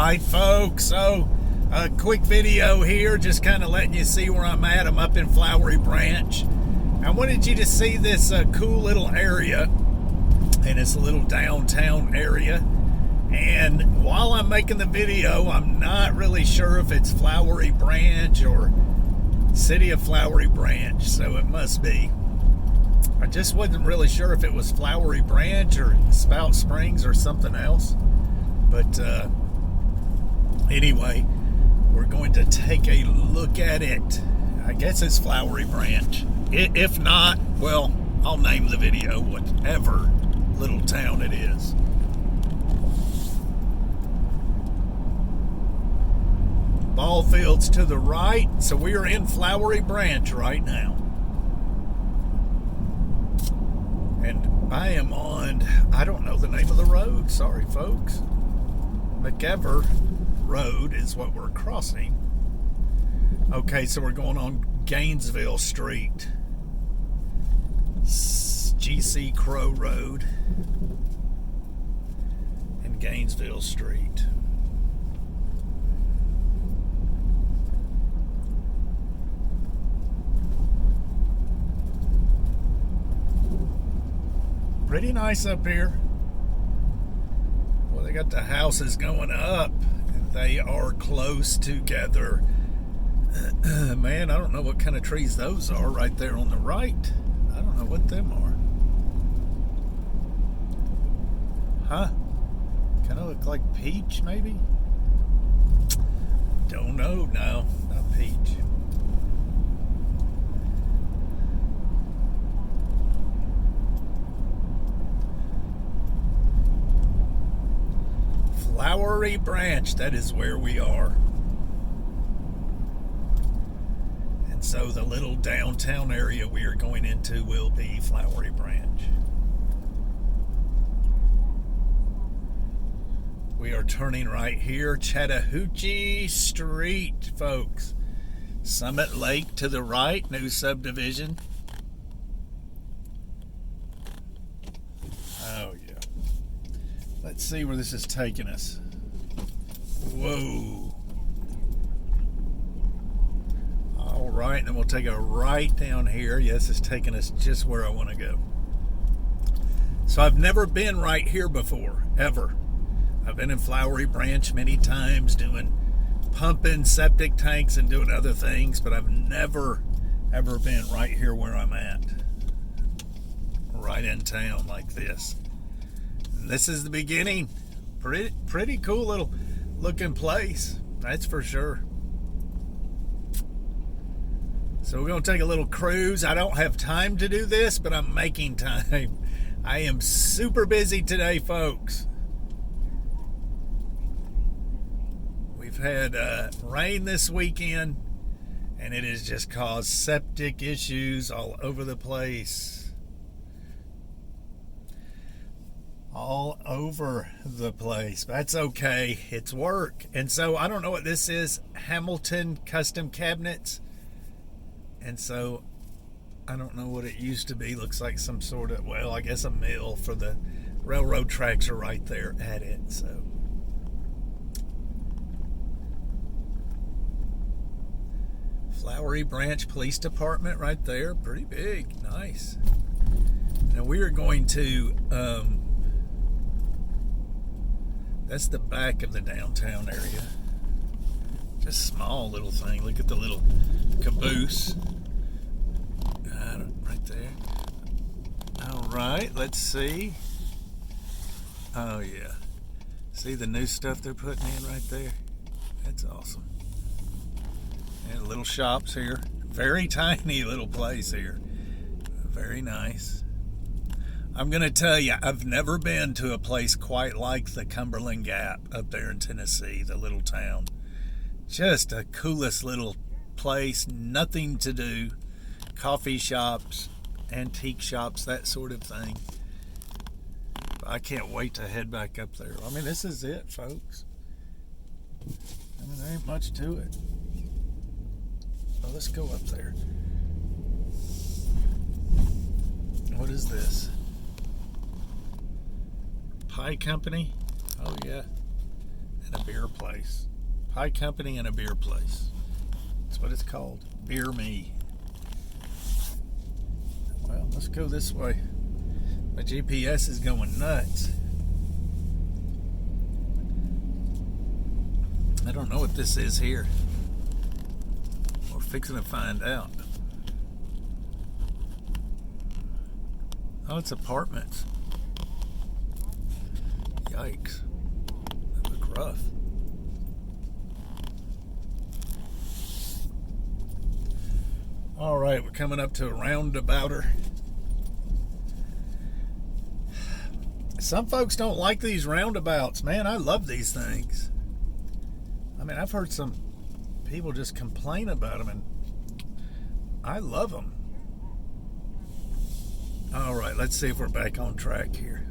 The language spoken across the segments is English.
right, folks, so a quick video here, just kind of letting you see where I'm at. I'm up in Flowery Branch. I wanted you to see this cool little area, and it's a little downtown area. And while I'm making the video, I'm not really sure if it's Flowery Branch or City of Flowery Branch, so it must be. I just wasn't really sure if it was Flowery Branch or Spout Springs or something else. But anyway, we're going to take a look at it. I guess it's Flowery Branch. If not, well, I'll name the video whatever little town it is. Ball fields to the right, so we are in Flowery Branch right now. And I am on, I don't know the name of the road, sorry folks. McEver Road is what we're crossing. Okay, so we're going on Gainesville Street. GC Crow Road and Gainesville Street. Pretty nice up here. Well, they got the houses going up, and they are close together. Man, I don't know what kind of trees those are right there on the right. I don't know what them are. Huh? Kind of look like peach, maybe? Don't know. No, not peach. Flowery Branch, that is where we are. And so the little downtown area we are going into will be Flowery Branch. We are turning right here, Chattahoochee Street, folks. Summit Lake to the right, new subdivision. Oh, yeah. Let's see where this is taking us. Whoa. All right, and then we'll take a right down here. Yes, it's taking us just where I want to go. So I've never been right here before, ever. I've been in Flowery Branch many times doing pumping septic tanks and doing other things, but I've never, ever been right here where I'm at. Right in town like this. This is the beginning. Pretty cool little looking place, that's for sure. So we're going to take a little cruise. I don't have time to do this, but I'm making time. I am super busy today, folks. We've had rain this weekend, and it has just caused septic issues all over the place. All over the place. That's okay. It's work. And so I don't know what this is. Hamilton Custom Cabinets. And so I don't know what it used to be. Looks like some sort of, well, I guess a mill, for the railroad tracks are right there at it. So Flowery Branch Police Department right there. Pretty big. Nice. Now we are going to that's the back of the downtown area. Just small little thing. Look at the little caboose. Right there. All right, let's see. Oh, yeah. See the new stuff they're putting in right there? That's awesome. And little shops here. Very tiny little place here. Very nice. I'm going to tell you, I've never been to a place quite like the Cumberland Gap up there in Tennessee, the little town. Just the coolest little place, nothing to do. Coffee shops, antique shops, that sort of thing. I can't wait to head back up there. I mean, this is it, folks. I mean, there ain't much to it. So let's go up there. What is this? Pie Company? Oh, yeah. and a beer place. Pie company and a beer place. That's what it's called. Beer me. Well, let's go this way. My GPS is going nuts. I don't know what this is here. We're fixing to find out. Oh, it's apartments. Yikes. That look rough. All right, we're coming up to a roundabouter. Some folks don't like these roundabouts. Man, I love these things. I mean, I've heard some people just complain about them, and I love them. All right, let's see if we're back on track here.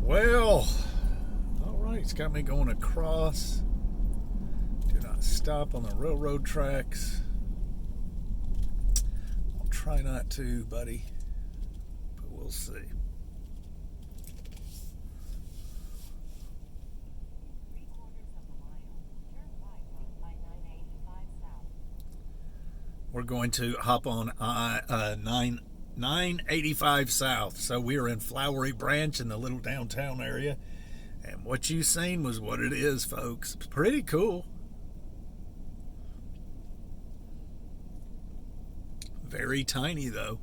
Well, all right, it's got me going across. Do not stop on the railroad tracks. I'll try not to, buddy, but we'll see. We're going to hop on 985 South. So we are in Flowery Branch in the little downtown area. And what you seen was what it is, folks. Pretty cool. Very tiny, though.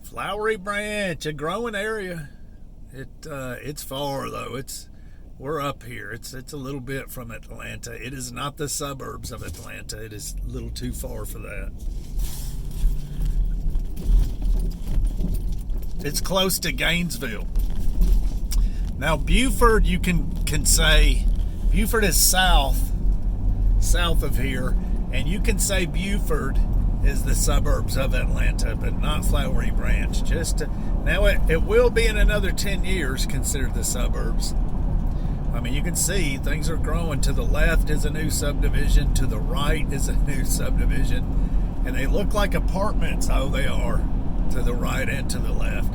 Flowery Branch, a growing area. It's far, though. We're up here. It's a little bit from Atlanta. It is not the suburbs of Atlanta. It is a little too far for that. It's close to Gainesville. Now, Buford, you can say, Buford is south of here, and you can say Buford is the suburbs of Atlanta, but not Flowery Branch. Now, it will be in another 10 years considered the suburbs. I mean, you can see things are growing. To the left is a new subdivision. To the right is a new subdivision. And they look like apartments. Oh, they are. To the right and to the left.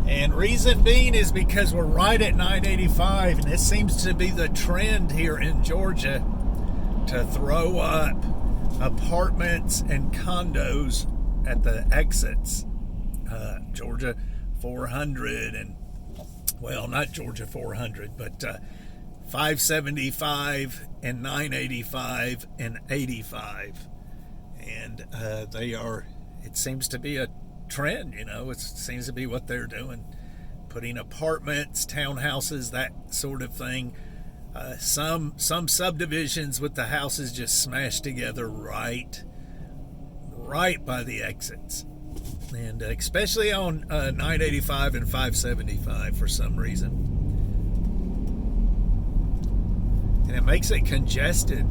And reason being is because we're right at 985. And this seems to be the trend here in Georgia to throw up apartments and condos at the exits. Georgia 400 and, well, not Georgia 400, but 575 and 985 and 85. And it seems to be a trend, it seems to be what they're doing. Putting apartments, townhouses, that sort of thing. Some subdivisions with the houses just smashed together right by the exits. And especially on 985 and 575 for some reason. And it makes it congested,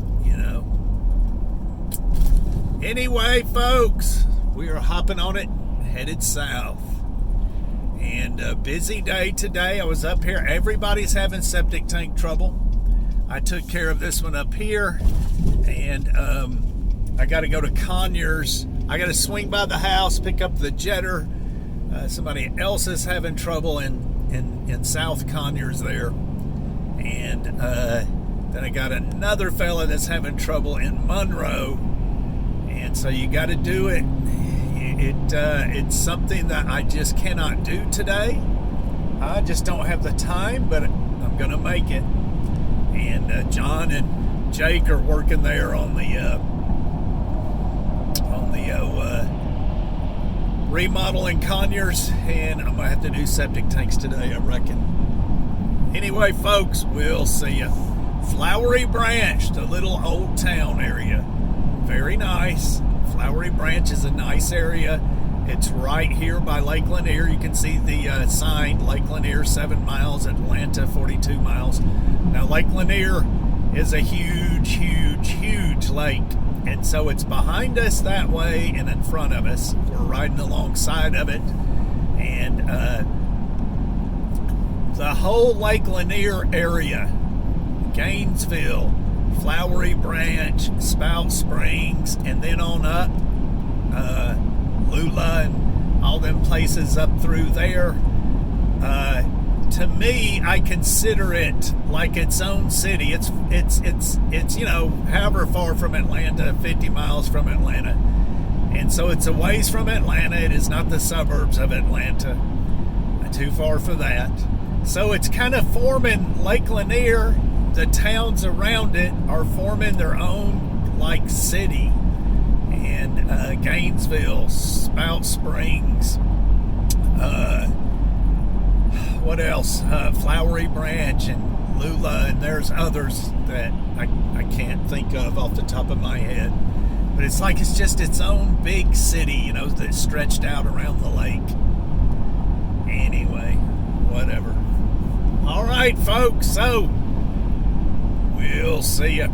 Anyway, folks, we are hopping on it, headed south. And a busy day today. I was up here. Everybody's having septic tank trouble. I took care of this one up here. And I got to go to Conyers. I got to swing by the house, pick up the jetter. Somebody else is having trouble in South Conyers there. And then I got another fella that's having trouble in Monroe. And so you got to do it. It's something that I just cannot do today. I just don't have the time, but I'm going to make it. And John and Jake are working there on the remodeling Conyers, and I'm going to have to do septic tanks today, I reckon. Anyway, folks, we'll see you. Flowery Branch, the little old town area. Very nice. Flowery Branch is a nice area. It's right here by Lake Lanier. You can see the sign, Lake Lanier, 7 miles, Atlanta, 42 miles. Now, Lake Lanier is a huge, huge, huge lake. And so it's behind us that way and in front of us. We're riding alongside of it. And the whole Lake Lanier area, Gainesville, Flowery Branch, Spout Springs, and then on up, Lula and all them places up through there. To me, I consider it like its own city. It's however far from Atlanta, 50 miles from Atlanta. And so it's a ways from Atlanta. It is not the suburbs of Atlanta. Too far for that. So it's kind of forming Lake Lanier. The towns around it are forming their own like city. And Gainesville, Spout Springs, what else? Flowery Branch and Lula, and there's others that I can't think of off the top of my head. But it's like it's just its own big city, that's stretched out around the lake. Anyway, whatever. All right, folks, so we'll see ya.